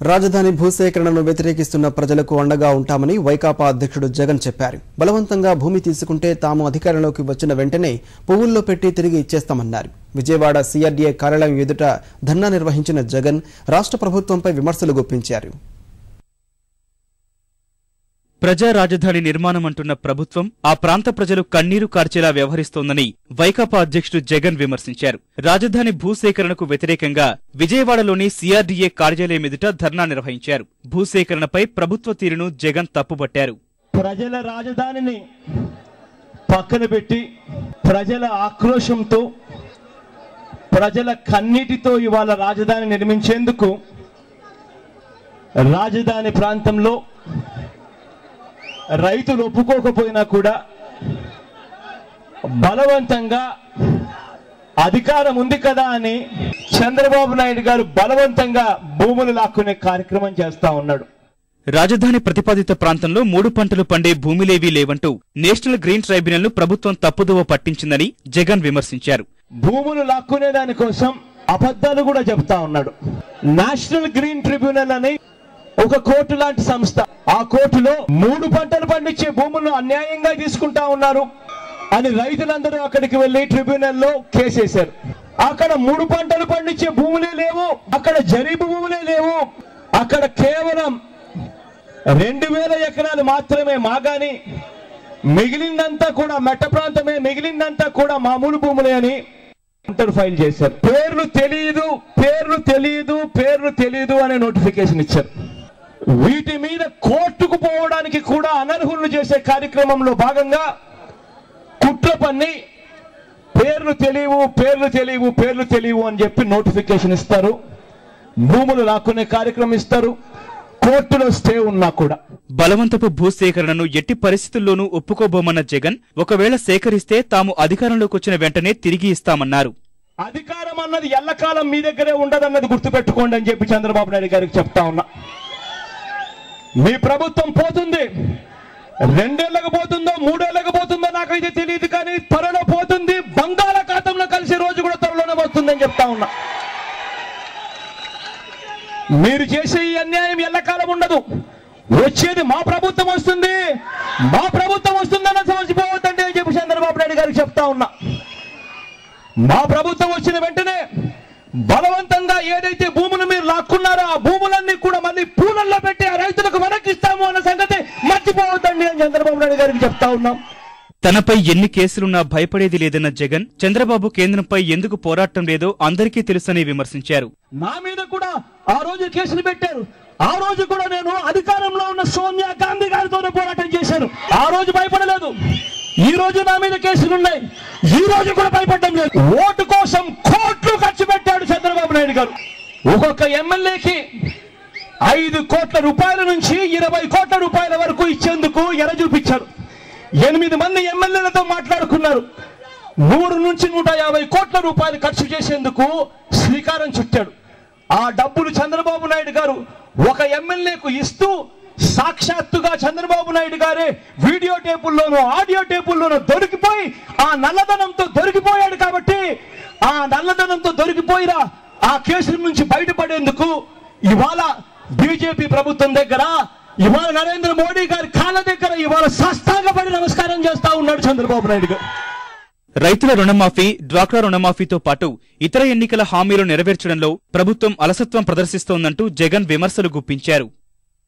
రాజధాని భూసేకరణను వ్యతిరేకిస్తున్న ప్రజలకు అండగా ఉంటామని వైకాపా అధ్యక్షుడు జగన్ చెప్పారు. బలవంతంగా భూమి తీసుకుంటే తాము అధికారంలోకి వచ్చిన వెంటనే పువ్వుల్లో పెట్టి తిరిగి ఇచ్చేస్తామన్నారు. విజయవాడ సిఆర్డీఏ కార్యాలయం ఎదుట ధర్నా నిర్వహించిన జగన్ రాష్ట్ర ప్రభుత్వంపై విమర్శలు గుప్పించారు. ప్రజా రాజధాని నిర్మాణం అంటున్న ప్రభుత్వం ఆ ప్రాంత ప్రజలు కన్నీరు కార్చేలా వ్యవహరిస్తోందని వైకాపా అధ్యక్షుడు జగన్ విమర్శించారు. రాజధాని భూసేకరణకు వ్యతిరేకంగా విజయవాడలోని సిఆర్డీఏ కార్యాలయం ఎదుట ధర్నా నిర్వహించారు. భూసేకరణపై ప్రభుత్వ తీరును జగన్ తప్పుపట్టారు. ప్రజల రాజధానిని పక్కన పెట్టి ప్రజల ఆక్రోశంతో ప్రజల కన్నీటితో ఇవాళ రాజధాని నిర్మించేందుకు రాజధాని ప్రాంతంలో రైతులు ఒప్పుకోకపోయినా కూడా బలవంతంగా అధికారం ఉంది కదా అని చంద్రబాబు నాయుడు గారు బలవంతంగా భూములు లాక్కునే కార్యక్రమం చేస్తా ఉన్నాడు. రాజధాని ప్రతిపాదిత ప్రాంతంలో 3 పంటలు పండే భూమిలేవీ లేవంటూ నేషనల్ గ్రీన్ ట్రైబ్యునల్ ను ప్రభుత్వం తప్పుదోవ పట్టించిందని జగన్ విమర్శించారు. భూములు లాక్కునే దానికోసం అబద్ధాలు కూడా చెప్తా ఉన్నాడు. నేషనల్ గ్రీన్ ట్రిబ్యునల్ అని ఒక కోర్టు లాంటి సంస్థ, ఆ కోర్టులో 3 పంటలు పండించే భూములను అన్యాయంగా తీసుకుంటా ఉన్నారు అని రైతులందరూ అక్కడికి వెళ్లి ట్రిబ్యునల్లో కేసేశారు. అక్కడ 3 పంటలు పండించే భూములే లేవు, అక్కడ జరీబు భూములే లేవు, అక్కడ కేవలం 2000 ఎకరాలు మాత్రమే మాగాని మిగిలిందంతా కూడా మెట్ట ప్రాంతమే, మిగిలిందంతా కూడా మామూలు భూములే అని ఫైల్ చేశారు. పేర్లు తెలియదు అనే నోటిఫికేషన్ ఇచ్చారు. వీటి మీద కోర్టుకు పోవడానికి కూడా అనర్హులను చేసే కార్యక్రమంలో భాగంగా కుట్ర పన్ని పేర్లు తెలియవు అని చెప్పి నోటిఫికేషన్ ఇస్తారు. భూములు లాక్కునే కార్యక్రమం ఇస్తారు. కోర్టులో స్టే ఉన్నా కూడా బలవంతపు భూసేకరణను ఎట్టి పరిస్థితుల్లోనూ ఒప్పుకోబోమన్న జగన్ ఒకవేళ సేకరిస్తే తాము అధికారంలోకి వచ్చిన వెంటనే తిరిగి ఇస్తామన్నారు. అధికారం అన్నది ఎల్లకాలం మీ దగ్గరే ఉండదన్నది గుర్తుపెట్టుకోండి అని చెప్పి చంద్రబాబు నాయుడు గారికి చెప్తా ఉన్నా. మీ ప్రభుత్వం పోతుంది, 2 ఏళ్లకు పోతుందో 3 ఏళ్లకు పోతుందో నాకైతే తెలియదు, కానీ త్వరలో పోతుంది. బంగాళాఖాతంలో కలిసే రోజు కూడా త్వరలోనే వస్తుందని చెప్తా ఉన్నా. మీరు చేసే ఈ అన్యాయం ఎల్లకాలం ఉండదు. వచ్చేది మా ప్రభుత్వం వస్తుందన్న సమసిపోవద్దండి అని చెప్పి చంద్రబాబు నాయుడు గారికి చెప్తా ఉన్నా. మా ప్రభుత్వం వచ్చిన వెంటనే బలవంతంగా ఏదైతే భూములు మీరు లాక్కున్నారో ఆ భూములన్నీ కూడా మళ్ళీ పూలల్లో పెట్టి ఆ రైతులకు వెనక్కిస్తాము అన్న సంగతి మర్చిపోవద్దండి అని చంద్రబాబు నాయుడు గారికి చెప్తా ఉన్నాం. తనపై ఎన్ని కేసులున్నా భయపడేది లేదన్న జగన్ చంద్రబాబు కేంద్రంపై ఎందుకు పోరాటం లేదో అందరికీ తెలుసని విమర్శించారు. నా మీద కూడా ఆ రోజు కేసులు పెట్టారు. ఆ రోజు కూడా నేను అధికారంలో ఉన్న సోనియా గాంధీ గారితోనే పోరాటం చేశాను. ఆ రోజు భయపడలేదు. ఈ రోజు నా మీద కేసులున్నాయి. ఈ రోజు కూడా భయపడడం లేదు. ఓటు కోసం కోట్లు ఖర్చు పెట్టాడు చంద్రబాబు నాయుడు గారు. ఒక్కొక్క ఎమ్మెల్యేకి 5 కోట్ల రూపాయల నుంచి 20 కోట్ల రూపాయల వరకు ఇచ్చేందుకు ఎర చూపించారు. 8 మంది ఎమ్మెల్యేలతో మాట్లాడుకున్నారు. 100 నుంచి 150 కోట్ల రూపాయలు ఖర్చు చేసేందుకు శ్రీకారం చుట్టాడు. ఆ డబ్బులు చంద్రబాబు నాయుడు గారు ఒక ఎమ్మెల్యేకు ఇస్తూ సాక్షాత్తుగా చంద్రబాబు నాయుడు గారే వీడియో టేపుల్లోనూ ఆడియో టేపుల్లోనూ దొరికిపోయి ఆ నల్లధనంతో దొరికిపోయాడు. కాబట్టి ఆ నల్లధనంతో దొరికిపోయిన ఆ కేసుల నుంచి బయటపడేందుకు ఇవాళ బీజేపీ ప్రభుత్వం దగ్గర, ఇవాళ నరేంద్ర మోడీ గారి కాళ్ళ దగ్గర ఇవాళ సాష్టాంగపడి నమస్కారం చేస్తా ఉన్నాడు చంద్రబాబు నాయుడు గారు. రైతుల రుణమాఫీ, డ్వాక్రా రుణమాఫీతో పాటు ఇతర ఎన్నికల హామీలు నెరవేర్చడంలో ప్రభుత్వం అలసత్వం ప్రదర్శిస్తోందంటూ జగన్ విమర్శలు గుప్పించారు.